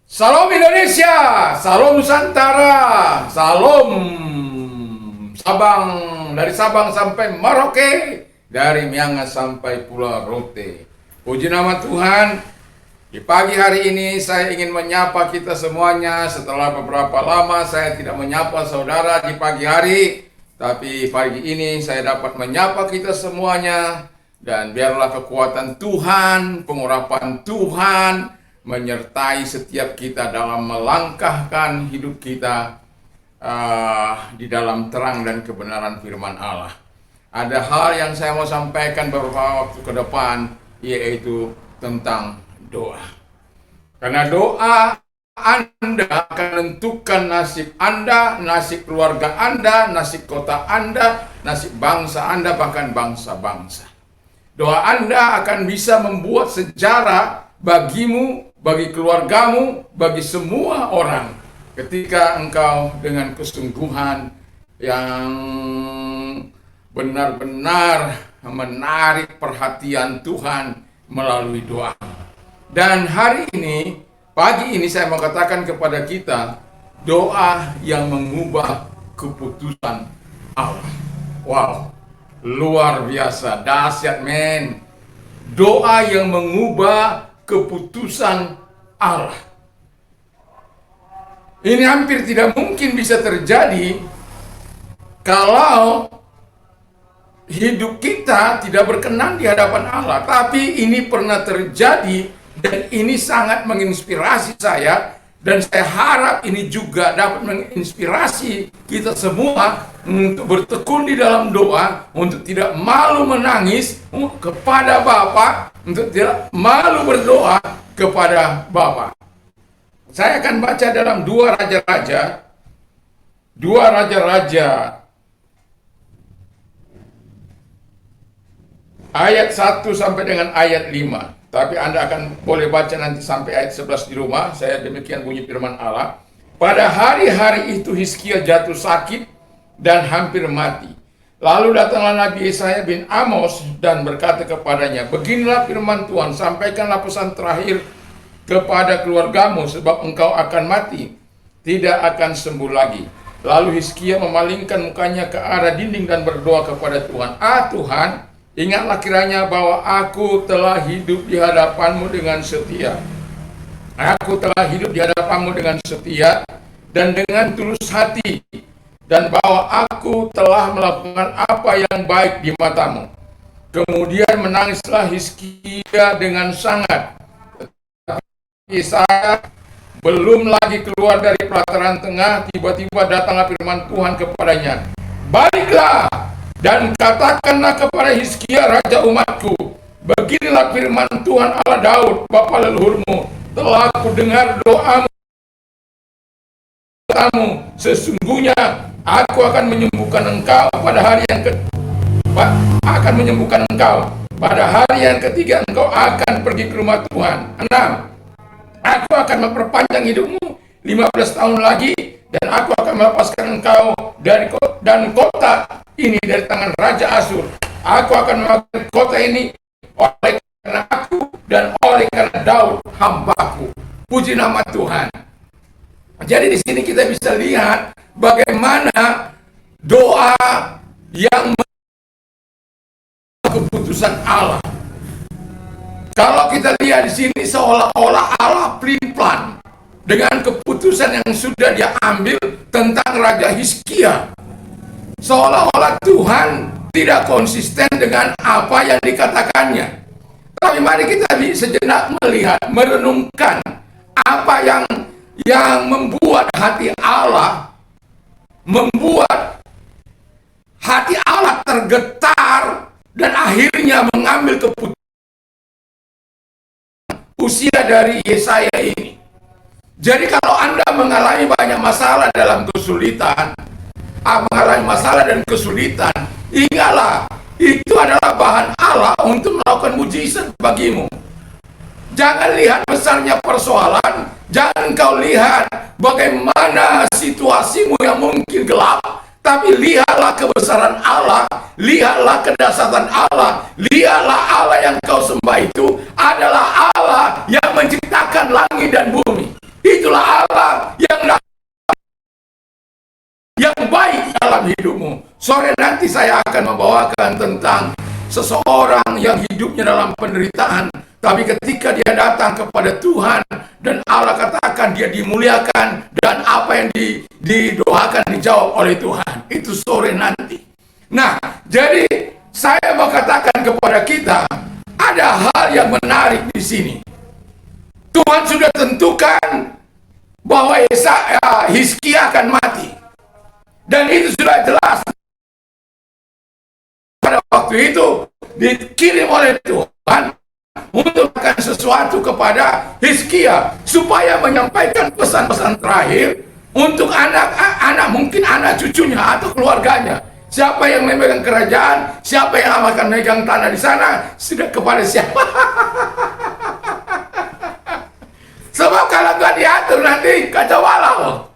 Salam Indonesia, salam Nusantara, salam Sabang, dari Sabang sampai Merauke, dari Miangas sampai Pulau Rote. Puji nama Tuhan, di pagi hari ini saya ingin menyapa kita semuanya. Setelah beberapa lama saya tidak menyapa saudara di pagi hari, tapi pagi ini saya dapat menyapa kita semuanya. Dan biarlah kekuatan Tuhan, pengurapan Tuhan menyertai setiap kita dalam melangkahkan hidup kita di dalam terang dan kebenaran firman Allah. Ada hal yang saya mau sampaikan beberapa waktu ke depan, yaitu tentang doa. Karena doa Anda akan menentukan nasib Anda, nasib keluarga Anda, nasib kota Anda, nasib bangsa Anda, bahkan bangsa-bangsa. Doa Anda akan bisa membuat sejarah bagimu, bagi keluargamu, bagi semua orang, ketika engkau dengan kesungguhan yang benar-benar menarik perhatian Tuhan melalui doa. Dan hari ini, pagi ini saya mau katakan kepada kita, doa yang mengubah keputusan Allah. Wow, luar biasa, dahsyat men. Doa yang mengubah keputusan Allah. Ini hampir tidak mungkin bisa terjadi kalau hidup kita tidak berkenan di hadapan Allah. Tapi ini pernah terjadi dan ini sangat menginspirasi saya. Dan saya harap ini juga dapat menginspirasi kita semua untuk bertekun di dalam doa, untuk tidak malu menangis kepada Bapa, untuk tidak malu berdoa kepada Bapa. Saya akan baca dalam dua Raja-Raja ayat 1 sampai dengan ayat 5. Tapi Anda akan boleh baca nanti sampai ayat 11 di rumah. Saya demikian bunyi firman Allah. Pada hari-hari itu Hizkia jatuh sakit dan hampir mati. Lalu datanglah Nabi Yesaya bin Amos dan berkata kepadanya, beginilah firman Tuhan, sampaikanlah pesan terakhir kepada keluargamu, sebab engkau akan mati, tidak akan sembuh lagi. Lalu Hizkia memalingkan mukanya ke arah dinding dan berdoa kepada Tuhan. Tuhan, ingatlah kiranya bahwa aku telah hidup di hadapanmu dengan setia. Aku telah hidup di hadapanmu dengan setia dan dengan tulus hati. Dan bahwa aku telah melakukan apa yang baik di matamu. Kemudian menangislah Hizkia dengan sangat. Tetapi saya belum lagi keluar dari pelataran tengah, tiba-tiba datanglah firman Tuhan kepadanya. Baiklah, dan katakanlah kepada Hizkia raja umatku, beginilah firman Tuhan Allah Daud, bapa leluhurmu, telah aku dengar doamu, sesungguhnya aku akan menyembuhkan engkau pada hari yang ketiga engkau akan pergi ke rumah Tuhan. 6. Aku akan memperpanjang hidupmu 15 tahun lagi, dan aku akan melepaskan engkau dari kota ini dari tangan Raja Asyur. Aku akan memakan kota ini oleh karena aku dan oleh karena Daud hambaku. Puji nama Tuhan. Jadi di sini kita bisa lihat bagaimana doa yang keputusan Allah. Kalau kita lihat di sini seolah-olah Allah pelin-pelan dengan keputusan yang sudah dia ambil tentang Raja Hizkia. Seolah-olah Tuhan tidak konsisten dengan apa yang dikatakannya. Tapi mari kita sejenak melihat, merenungkan apa yang membuat hati Allah tergetar dan akhirnya mengambil keputusan usia dari Yesaya ini. Jadi kalau Anda mengalami banyak masalah dalam kesulitan, mengalami masalah dan kesulitan, ingatlah, itu adalah bahan Allah untuk melakukan mujizat bagimu. Jangan lihat besarnya persoalan, jangan kau lihat bagaimana situasimu yang mungkin gelap, tapi lihatlah kebesaran Allah, lihatlah kedahsyatan Allah, lihatlah Allah yang kau sembah itu adalah Allah yang menciptakan langit dan bumi. Itu Sore nanti saya akan membawakan tentang seseorang yang hidupnya dalam penderitaan, tapi ketika dia datang kepada Tuhan dan Allah katakan dia dimuliakan dan apa yang didoakan dijawab oleh Tuhan. Itu sore nanti. Nah, jadi saya mau katakan kepada kita, ada hal yang menarik di sini. Tuhan sudah tentukan bahwa Hizkia akan mati. Dan itu sudah jelas. Pada waktu itu dikirim oleh Tuhan untuk melakukan sesuatu kepada Hizkia supaya menyampaikan pesan-pesan terakhir untuk anak-anak, mungkin anak cucunya atau keluarganya. Siapa yang memegang kerajaan, siapa yang akan memegang tanah di sana, sudah kepada siapa. Sebab kalau nggak diatur nanti kacau balau,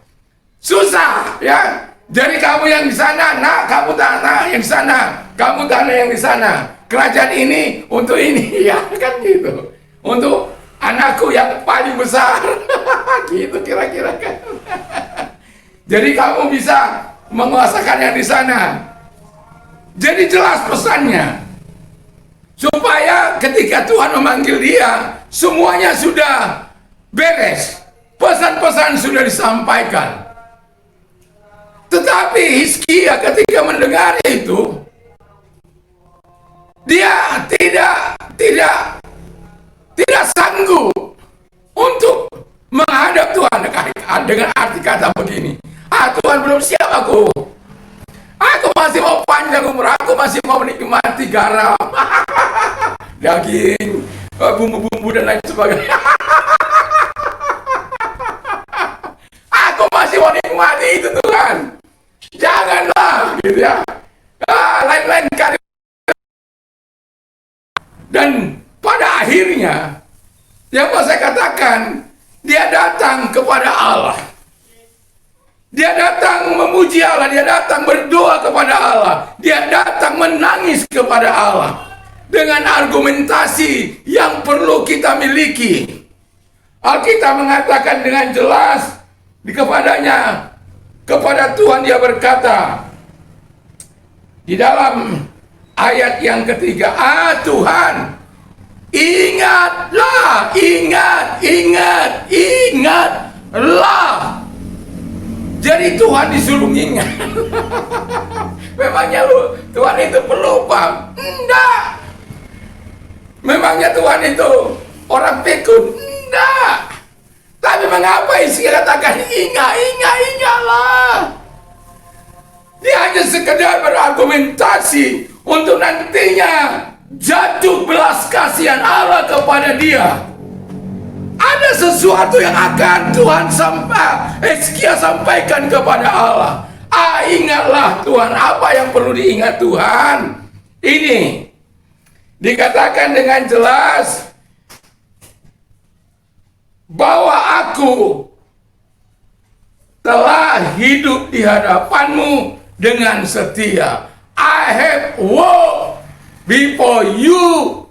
susah ya. Jadi kamu yang di sana, nak, kamu tanah yang di sana, kamu tanah yang di sana. Kerajaan ini untuk ini, ya kan gitu. Untuk anakku yang paling besar, gitu kira-kira kan. Jadi kamu bisa menguasakan yang di sana. Jadi jelas pesannya, supaya ketika Tuhan memanggil dia, semuanya sudah beres. Pesan-pesan sudah disampaikan. Tetapi Hizkia ketika mendengar itu, dia tidak sanggup untuk menghadap Tuhan dengan arti kata begini. Tuhan belum siap aku. Aku masih mau panjang umur, aku masih mau menikmati garam, daging, bumbu-bumbu dan lain sebagainya. Aku masih mau nikmati itu Tuhan. Janganlah, gitu ya. Lain-lain kali. Dan pada akhirnya, yang mau saya katakan, dia datang kepada Allah. Dia datang memuji Allah, dia datang berdoa kepada Allah, dia datang menangis kepada Allah dengan argumentasi yang perlu kita miliki. Alkitab mengatakan dengan jelas kepada Tuhan dia berkata di dalam ayat yang ketiga, Tuhan, ingatlah, ingatlah. Jadi Tuhan disuruh ingat. Memangnya Tuhan itu pelupa? Enggak. Memangnya Tuhan itu orang pikun? Enggak. Tapi mengapa Hizkia katakan ingatlah? Dia hanya sekedar berargumentasi untuk nantinya jatuh belas kasihan Allah kepada dia. Ada sesuatu yang akan Hizkia sampaikan kepada Allah. Ingatlah Tuhan, apa yang perlu diingat Tuhan? Ini dikatakan dengan jelas bahwa aku telah hidup di hadapanmu dengan setia. I have walked before you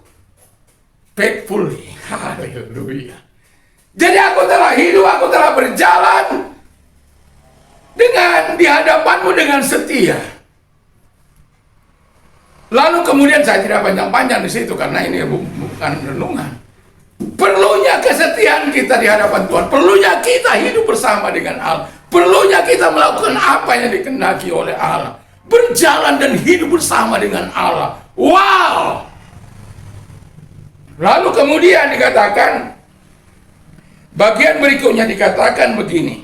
faithfully. Haleluya. Jadi aku telah hidup, aku telah berjalan di hadapanmu dengan setia. Lalu kemudian saya tidak panjang-panjang di situ karena ini bukan renungan. Perlunya kesetiaan kita di hadapan Tuhan, perlunya kita hidup bersama dengan Allah, perlunya kita melakukan apa yang dikehendaki oleh Allah, berjalan dan hidup bersama dengan Allah. Wow! Lalu kemudian dikatakan, bagian berikutnya dikatakan begini.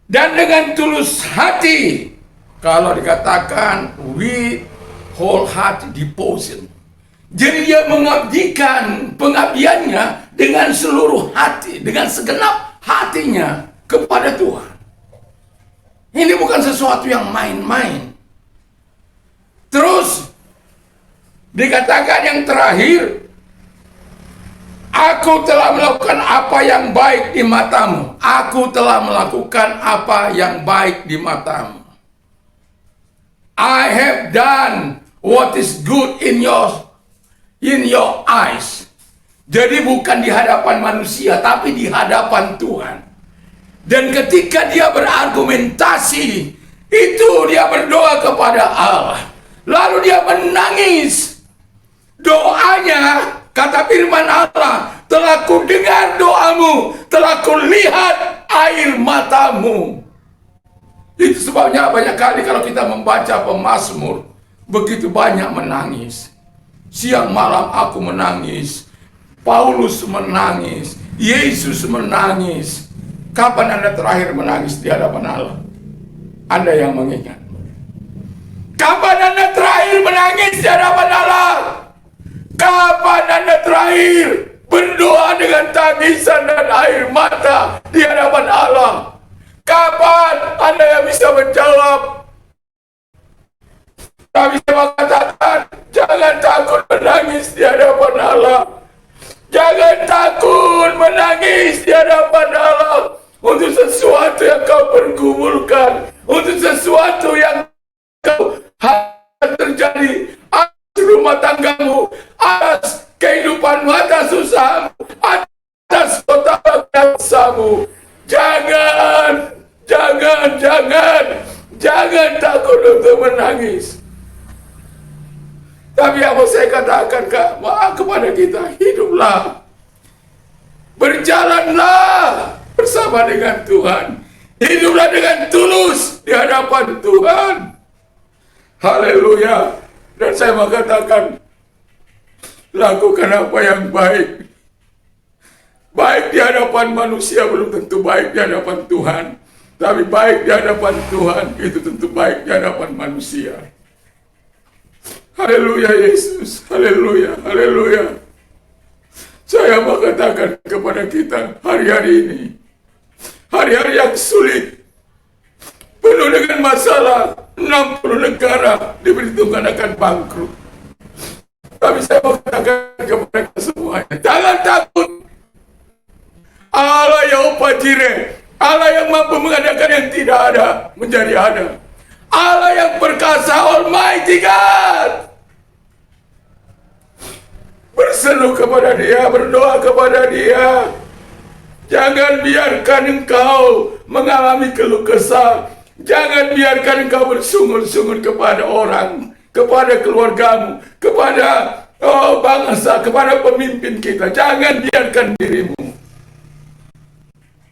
Dan dengan tulus hati, kalau dikatakan with wholehearted devotion. Jadi dia mengabdikan pengabdiannya dengan seluruh hati, dengan segenap hatinya kepada Tuhan. Ini bukan sesuatu yang main-main. Terus dikatakan yang terakhir, aku telah melakukan apa yang baik di matamu. Aku telah melakukan apa yang baik di matamu. I have done what is good in your eyes. Jadi bukan di hadapan manusia, tapi di hadapan Tuhan. Dan ketika dia berargumentasi, Itu dia berdoa kepada Allah. Lalu dia menangis. Doanya, kata firman Allah, telah ku dengar doamu, telah ku lihat air matamu. Itu sebabnya banyak kali kalau kita membaca pemazmur, begitu banyak menangis. Siang malam aku menangis, Paulus menangis, Yesus menangis. Kapan Anda terakhir menangis di hadapan Allah? Anda yang mengingat. Kapan Anda terakhir menangis di hadapan Allah? Kapan Anda terakhir berdoa dengan tangisan dan air mata di hadapan Allah? Kapan Anda yang bisa menjawab? Tapi saya mengatakan, jangan takut menangis di hadapan Allah. Jangan takut menangis di hadapan Allah untuk sesuatu yang kau pergumulkan, untuk sesuatu yang kau harus terjadi atas rumah tanggamu, atas kehidupanmu, atas usahamu, atas kota bangsamu. Jangan takut untuk menangis. Tapi apa saya katakan kepada kita, hiduplah, berjalanlah bersama dengan Tuhan, hiduplah dengan tulus di hadapan Tuhan. Haleluya. Dan saya mengatakan, lakukan apa yang baik. Baik di hadapan manusia belum tentu baik di hadapan Tuhan. Tapi baik di hadapan Tuhan itu tentu baik di hadapan manusia. Haleluya Yesus, haleluya, haleluya. Saya mengatakan kepada kita hari-hari ini, hari-hari yang sulit, penuh dengan masalah, 60 negara diperhitungkan akan bangkrut. Tapi saya mengatakan kepada kita semuanya, jangan takut. Allah Yehova Jireh, Allah yang mampu mengadakan yang tidak ada menjadi ada. Allah yang perkasa, Almighty God. Berseru kepada Dia, berdoa kepada Dia. Jangan biarkan engkau mengalami keluh kesah. Jangan biarkan engkau bersungut-sungut kepada orang, kepada keluargamu, kepada bangsa, kepada pemimpin kita. Jangan biarkan dirimu.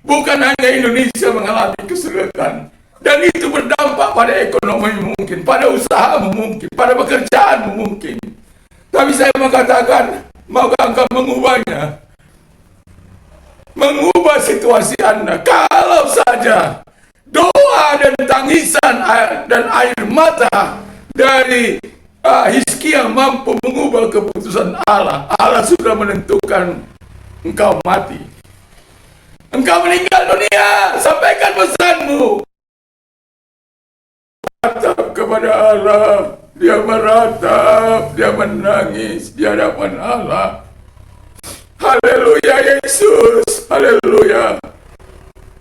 Bukan hanya Indonesia mengalami kesulitan, dan itu berdampak pada ekonomi mungkin, pada usahamu mungkin, pada pekerjaanmu mungkin. Tapi saya mengatakan, maukah engkau mengubahnya? Mengubah situasi Anda. Kalau saja doa dan tangisan dan air mata dari Hizkia mampu mengubah keputusan Allah. Allah sudah menentukan engkau mati, engkau meninggal dunia. Sampaikan pesanmu. Ratap kepada Allah. Dia meratap, dia menangis di hadapan Allah. Haleluya Yesus, haleluya.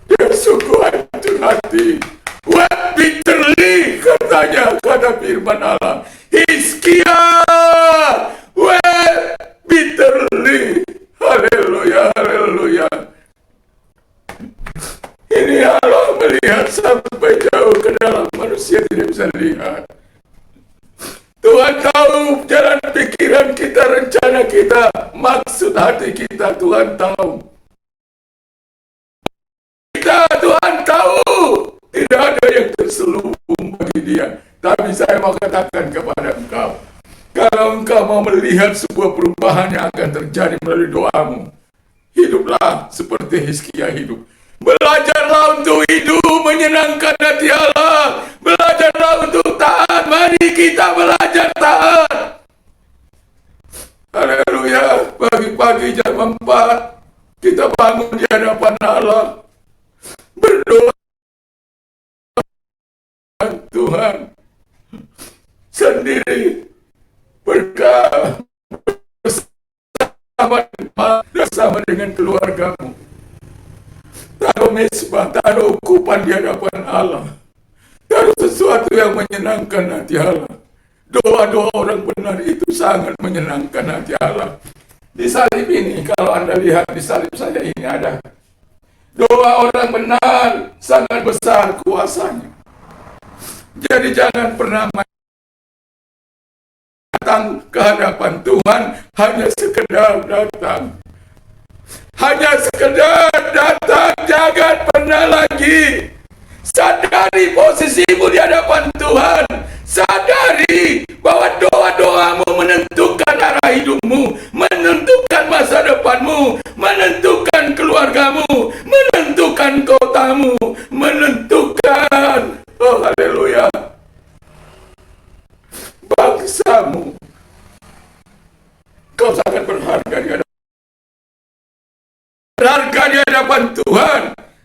Dia sungguh hancur hati. Wept bitterly, katanya, kata firman Allah. Hizkia, wept bitterly. Haleluya, haleluya. Ini Allah melihat sampai jauh ke dalam, manusia tidak bisa lihat. Tuhan tahu jalan pikiran kita, rencana kita, maksud hati kita. Tuhan tahu. Tuhan tahu. Tidak ada yang terselubung bagi Dia. Tapi saya mau katakan kepada engkau, kalau engkau mau melihat sebuah perubahan yang akan terjadi melalui doamu, hiduplah seperti Hizkia hidup. Belajarlah untuk hidup menyenangkan hati Allah. Belajarlah untuk taat. Mari kita belajar taat. Haleluya. Pagi-pagi jam 4 kita bangun di hadapan Allah, berdoa Tuhan sendiri, berkah bersama dengan keluargamu. Taruh mesbah, taruh ukupan di hadapan Allah. Taruh sesuatu yang menyenangkan hati Allah. Doa-doa orang benar itu sangat menyenangkan hati Allah. Di salib ini, kalau Anda lihat di salib saya ini ada doa orang benar, sangat besar kuasanya. Jadi jangan pernah datang ke hadapan Tuhan hanya sekedar datang. Hanya sekedar datang, jangan pernah lagi. Sadari posisimu di hadapan Tuhan. Sadari bahwa doa-doamu menentukan arah hidupmu, menentukan masa depanmu, menentukan keluargamu, menentukan kotamu, menentukan, oh haleluya, bangsamu. Kau sangat berharga di hadapan Tuhan.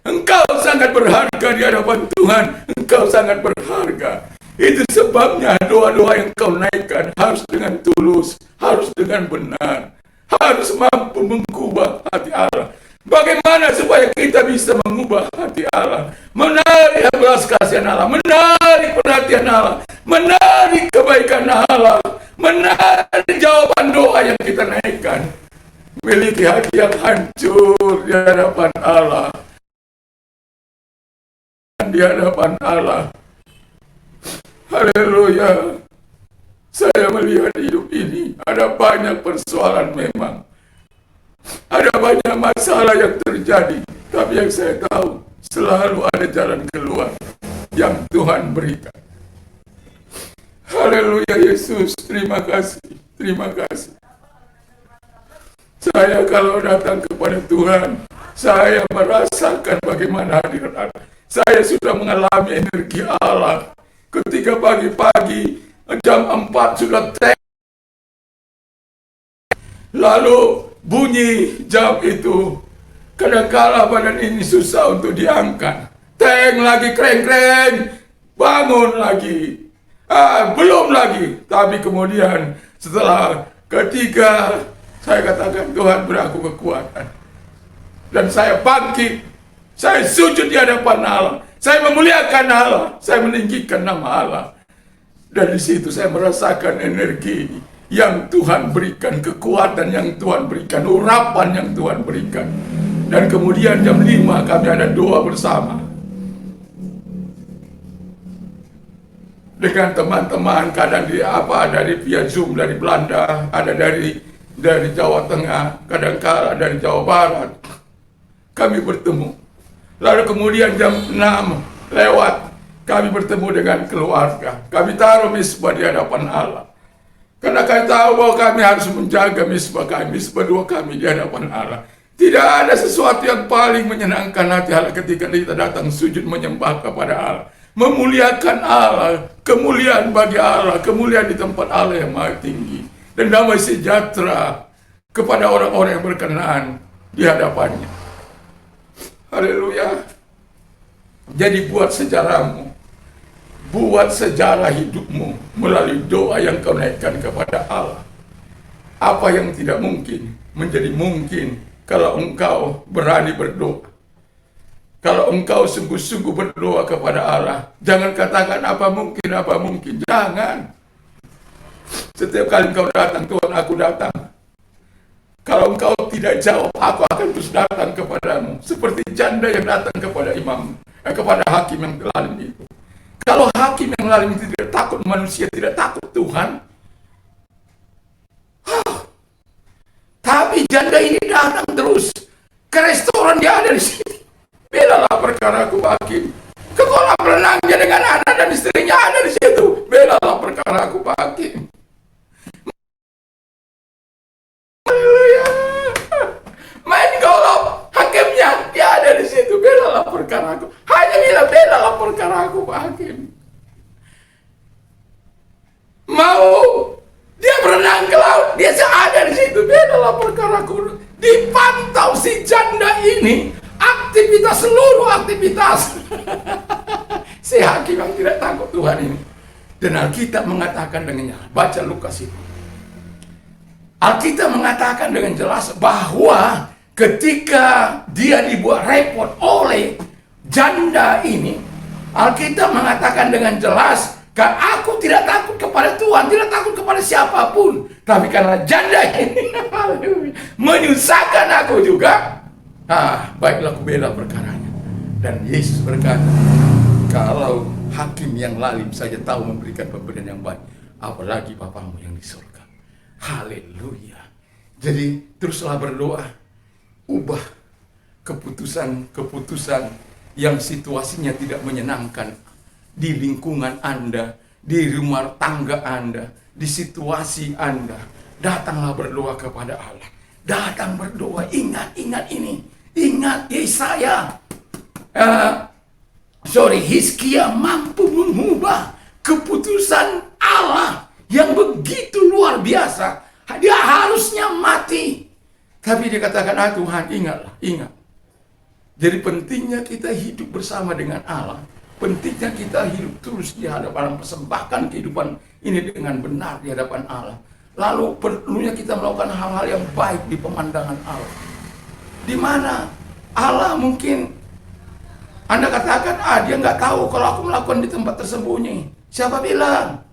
Engkau sangat berharga di hadapan Tuhan. Engkau sangat berharga. Itu sebabnya doa-doa yang kau naikkan harus dengan tulus, harus dengan benar, harus mampu mengubah hati Allah. Bagaimana supaya kita bisa mengubah hati Allah? Menarik belas kasihan Allah, menarik perhatian Allah, menarik kebaikan Allah, menarik jawaban doa yang kita naikkan. Miliki hati yang hancur di hadapan Allah. Di hadapan Allah. Haleluya. Saya melihat hidup ini ada banyak persoalan memang. Ada banyak masalah yang terjadi. Tapi yang saya tahu selalu ada jalan keluar yang Tuhan berikan. Haleluya Yesus, terima kasih. Terima kasih. Saya kalau datang kepada Tuhan, saya merasakan bagaimana hadirat Allah. Saya sudah mengalami energi Allah. Ketika pagi-pagi jam 4 sudah lalu bunyi jam itu. Kadang-kala badan ini susah untuk diangkat. Teng lagi, kreng-kreng, bangun lagi. Belum lagi. Tapi kemudian setelah ketika saya katakan Tuhan beri aku kekuatan. Dan saya bangkit. Saya sujud di hadapan Allah. Saya memuliakan Allah. Saya meninggikan nama Allah. Dan di situ saya merasakan energi yang Tuhan berikan, kekuatan yang Tuhan berikan, urapan yang Tuhan berikan. Dan kemudian jam 5 kami ada doa bersama dengan teman-teman, kadang dari via Zoom dari Belanda, ada dari Jawa Tengah, kadang-kala dari Jawa Barat. Kami bertemu. Lalu kemudian jam 6 lewat, kami bertemu dengan keluarga. Kami taruh misbah di hadapan Allah. Karena kami tahu bahwa kami harus menjaga misbah kami, misbah doa kami di hadapan Allah. Tidak ada sesuatu yang paling menyenangkan hati Allah ketika kita datang sujud menyembah kepada Allah. Memuliakan Allah, kemuliaan bagi Allah, kemuliaan di tempat Allah yang maha tinggi. Dan damai sejahtera kepada orang-orang yang berkenan di hadapannya. Haleluya. Jadi buat sejarahmu, buat sejarah hidupmu melalui doa yang kau naikkan kepada Allah. Apa yang tidak mungkin menjadi mungkin kalau engkau berani berdoa. Kalau engkau sungguh-sungguh berdoa kepada Allah. Jangan katakan apa mungkin. Jangan. Setiap kali engkau datang, Tuhan aku datang. Kalau engkau tidak jawab, aku akan terus datang kepadamu. Seperti janda yang datang kepada kepada hakim yang zalim itu. Kalau hakim yang zalim itu tidak takut manusia, tidak takut Tuhan. Tapi janda ini datang terus. Ke restoran dia ada di sini. Belalah perkara aku hakim. Ke kolam renangnya dengan anak dan istrinya ada di situ. Belalah perkara aku hakim. Main golok, hakimnya dia ada di situ. Belalah perkara aku. Hanya bilang belalah perkara aku, Pak Hakim. Mau dia berenang ke laut, dia ada di situ. Belalah perkara aku. Dipantau si janda ini, seluruh aktivitas. Si hakim yang tidak takut Tuhan ini. Dan Alkitab mengatakan dengan jelas, baca Lukas itu. Alkitab mengatakan dengan jelas bahwa ketika dia dibuat repot oleh janda ini, Alkitab mengatakan dengan jelas, aku tidak takut kepada Tuhan, tidak takut kepada siapapun, tapi karena janda ini menyusahkan aku juga, baiklah aku bela perkaranya. Dan Yesus berkata, kalau Hakim yang lalim saja tahu memberikan pemberian yang baik, apalagi Bapamu yang di surga. Haleluya. Jadi teruslah berdoa, ubah keputusan-keputusan yang situasinya tidak menyenangkan di lingkungan Anda, di rumah tangga Anda, di situasi Anda. Datanglah berdoa kepada Allah. Datang berdoa, ingat ini. Ingat Yesaya. Hizkia mampu mengubah keputusan Allah yang begitu luar biasa. Dia harusnya mati, tapi dia katakan, Tuhan, ingat. Jadi pentingnya kita hidup bersama dengan Allah. Pentingnya kita hidup terus di hadapan, persembahkan kehidupan ini dengan benar di hadapan Allah. Lalu perlunya kita melakukan hal-hal yang baik di pemandangan Allah. Di mana Allah mungkin Anda katakan, dia nggak tahu kalau aku melakukan di tempat tersembunyi. Siapa bilang?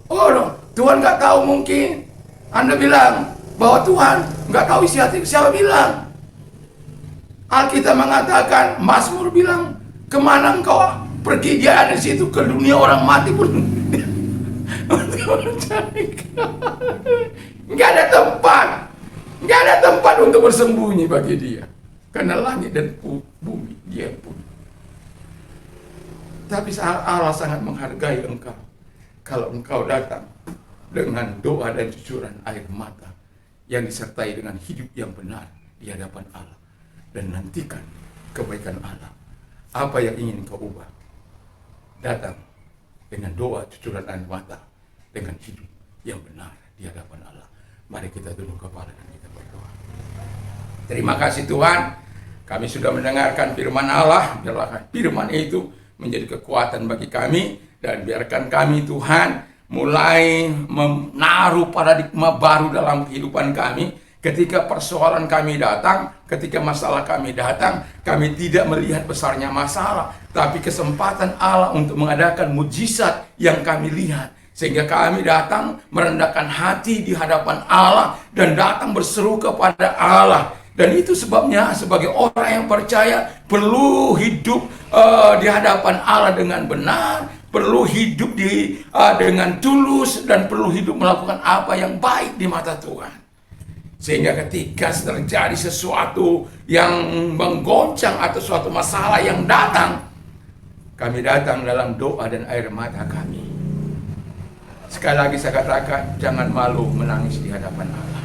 Oh, Tuhan nggak tahu mungkin. Anda bilang bahwa Tuhan nggak tahu isi hati. Siapa bilang? Alkitab mengatakan, Mazmur bilang, kemana engkau pergi? Dia ada di situ, ke dunia orang mati pun. Nggak ada tempat untuk bersembunyi bagi dia, karena langit dan bumi dia pun. Tapi Allah sangat menghargai engkau kalau engkau datang dengan doa dan cucuran air mata yang disertai dengan hidup yang benar di hadapan Allah, dan nantikan kebaikan Allah. Apa yang ingin kau ubah, datang dengan doa cucuran air mata, dengan hidup yang benar di hadapan Allah. Mari kita tunduk kepala dan kita berdoa. Terima kasih Tuhan, kami sudah mendengarkan firman Allah. Biarlah firman itu menjadi kekuatan bagi kami, dan biarkan kami Tuhan mulai menaruh paradigma baru dalam kehidupan kami. Ketika persoalan kami datang, ketika masalah kami datang, kami tidak melihat besarnya masalah, tapi kesempatan Allah untuk mengadakan mujizat yang kami lihat. Sehingga kami datang merendahkan hati di hadapan Allah dan datang berseru kepada Allah. Dan itu sebabnya sebagai orang yang percaya perlu hidup di hadapan Allah dengan benar, perlu hidup dengan tulus, dan perlu hidup melakukan apa yang baik di mata Tuhan. Sehingga ketika terjadi sesuatu yang menggoncang atau suatu masalah yang datang, kami datang dalam doa dan air mata kami. Sekali lagi saya katakan, jangan malu menangis di hadapan Allah.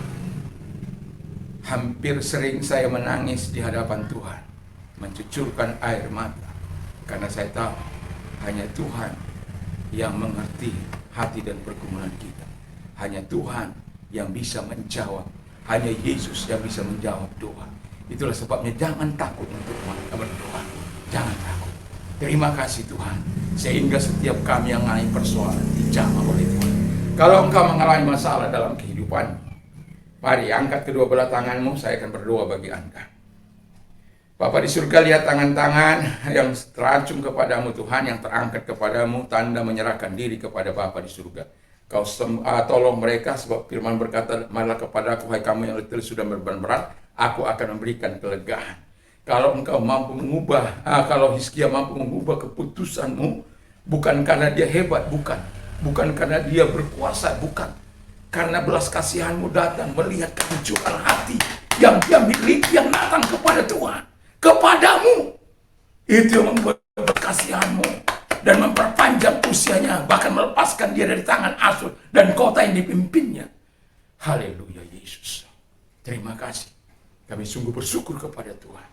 Hampir sering saya menangis di hadapan Tuhan, mencucurkan air mata, karena saya tahu hanya Tuhan yang mengerti hati dan pergumulan kita. Hanya Tuhan yang bisa menjawab. Hanya Yesus yang bisa menjawab doa. Itulah sebabnya jangan takut untuk berdoa. Jangan takut. Terima kasih Tuhan, sehingga setiap kami yang mengalami persoalan dijamah oleh Tuhan. Kalau engkau mengalami masalah dalam kehidupan, mari angkat kedua belah tanganmu, saya akan berdoa bagi Anda. Bapa di surga, lihat tangan-tangan yang teracung kepadamu Tuhan, yang terangkat kepadamu, tanda menyerahkan diri kepada Bapa di surga. Kau tolong mereka, sebab firman berkata, marilah kepadaku hai kamu yang letih sudah berbeban berat, aku akan memberikan kelegaan. Kalau engkau mampu mengubah, kalau Hizkia mampu mengubah keputusanmu, bukan karena dia hebat, bukan karena dia berkuasa, bukan. Karena belas kasihanmu datang melihat kehancuran hati yang dia miliki, yang datang kepada Tuhan, kepadamu. Itu yang membuat belas kasihanmu dan memperpanjang usianya, bahkan melepaskan dia dari tangan Asur dan kota yang dipimpinnya. Haleluya Yesus. Terima kasih. Kami sungguh bersyukur kepada Tuhan.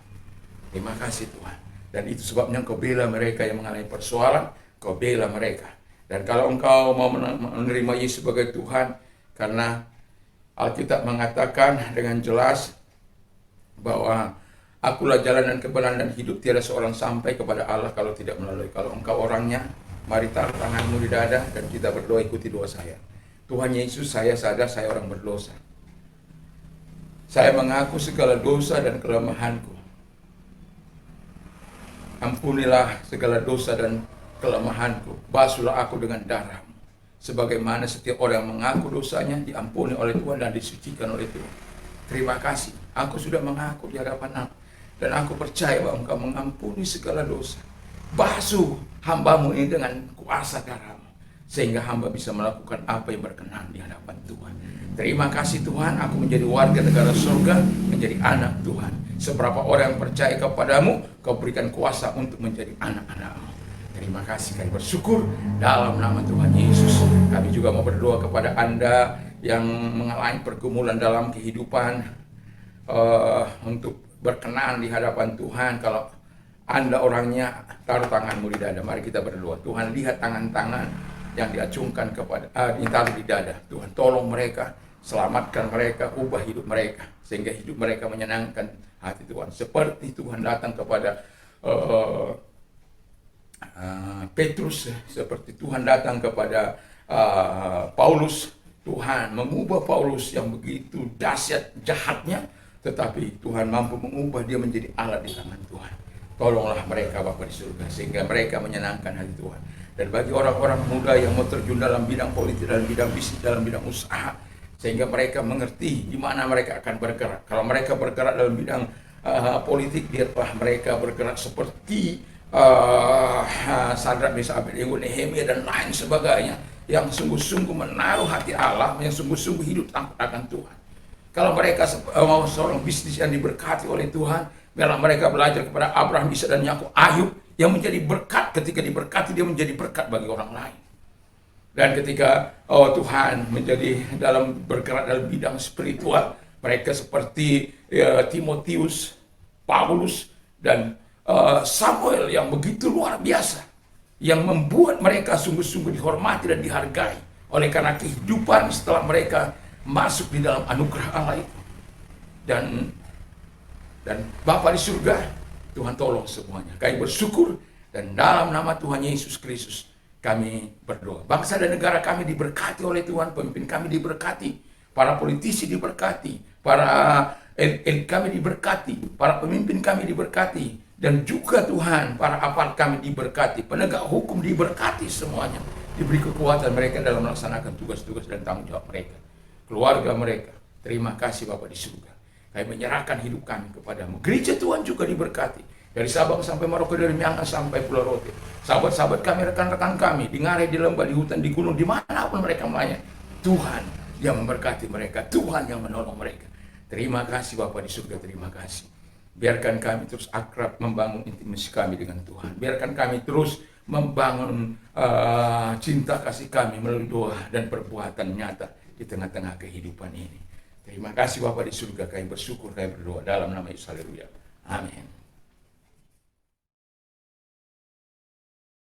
Terima kasih Tuhan. Dan itu sebabnya engkau bela mereka yang mengalami persoalan, kau bela mereka. Dan kalau engkau mau menerima Yesus sebagai Tuhan, karena Alkitab mengatakan dengan jelas bahwa akulah jalan dan kebenaran dan hidup, tiada seorang sampai kepada Allah kalau tidak melalui. Kalau engkau orangnya, mari taruh tanganmu di dada dan kita berdoa, ikuti doa saya. Tuhan Yesus, saya sadar saya orang berdosa. Saya mengaku segala dosa dan kelemahanku. Ampunilah segala dosa dan kelemahanku. Basuhlah aku dengan darah-Mu. Sebagaimana setiap orang yang mengaku dosanya diampuni oleh Tuhan dan disucikan oleh Tuhan. Terima kasih. Aku sudah mengaku di hadapan Allah. Dan aku percaya bahwa Engkau mengampuni segala dosa. basuh hambamu ini dengan kuasa darahmu, sehingga hamba bisa melakukan apa yang berkenan di hadapan Tuhan. Terima kasih Tuhan, aku menjadi warga negara surga, menjadi anak Tuhan. Seberapa orang yang percaya kepadamu, kau berikan kuasa untuk menjadi anak-anak-Mu. Terima kasih, kami bersyukur dalam nama Tuhan Yesus. Kami juga mau berdoa kepada Anda yang mengalami pergumulan dalam kehidupan, untuk berkenan di hadapan Tuhan. Kalau Anda orangnya, taruh tanganmu di dada. Mari kita berdoa. Tuhan, lihat tangan-tangan yang diacungkan kepada ditaruh di dada. Tuhan, tolong mereka, selamatkan mereka, ubah hidup mereka, sehingga hidup mereka menyenangkan hati Tuhan. Seperti Tuhan datang kepada Petrus, seperti Tuhan datang kepada Paulus. Tuhan mengubah Paulus yang begitu dahsyat jahatnya, tetapi Tuhan mampu mengubah dia menjadi alat di tangan Tuhan. Tolonglah mereka Bapa di surga, sehingga mereka menyenangkan hati Tuhan. Dan bagi orang-orang muda yang mau terjun dalam bidang politik, dalam bidang bisnis, dalam bidang usaha, sehingga mereka mengerti di mana mereka akan bergerak. Kalau mereka bergerak dalam bidang politik, biarlah mereka bergerak seperti Sadrak, Mesak, Abednego, Nehemia dan lain sebagainya, yang sungguh-sungguh menaruh hati Allah, yang sungguh-sungguh hidup takut akan Tuhan. Kalau mereka mau seorang bisnis yang diberkati oleh Tuhan, biarlah mereka belajar kepada Abraham, Ishak dan Yakub, Ayub, yang menjadi berkat. Ketika diberkati, dia menjadi berkat bagi orang lain. Dan ketika Tuhan menjadi bergerak dalam bidang spiritual, mereka seperti Timotius, Paulus, dan Samuel yang begitu luar biasa, yang membuat mereka sungguh-sungguh dihormati dan dihargai oleh karena kehidupan setelah mereka masuk di dalam anugerah Allah itu. Dan Bapa di surga, Tuhan tolong semuanya. Kami bersyukur, dan dalam nama Tuhan Yesus Kristus kami berdoa. Bangsa dan negara kami diberkati oleh Tuhan, pemimpin kami diberkati, para politisi diberkati, para elit kami diberkati, para pemimpin kami diberkati, dan juga Tuhan, para aparat kami diberkati, penegak hukum diberkati semuanya. Diberi kekuatan mereka dalam melaksanakan tugas-tugas dan tanggung jawab mereka. Keluarga mereka, terima kasih Bapa di surga. Kami menyerahkan hidup kami kepadamu. Gereja Tuhan juga diberkati. Dari Sabang sampai Merauke, dari Miangas sampai Pulau Rote. Sahabat-sahabat kami, rekan-rekan kami, di Ngarai, di lembah, di hutan, di gunung, dimanapun mereka melayani. Tuhan yang memberkati mereka, Tuhan yang menolong mereka. Terima kasih Bapa di surga, terima kasih. Biarkan kami terus akrab membangun intimasi kami dengan Tuhan. Biarkan kami terus membangun cinta kasih kami melalui doa dan perbuatan nyata di tengah-tengah kehidupan ini. Terima kasih Bapa di surga, kami bersyukur, kami berdoa dalam nama Yesus. Haleluya. Amin.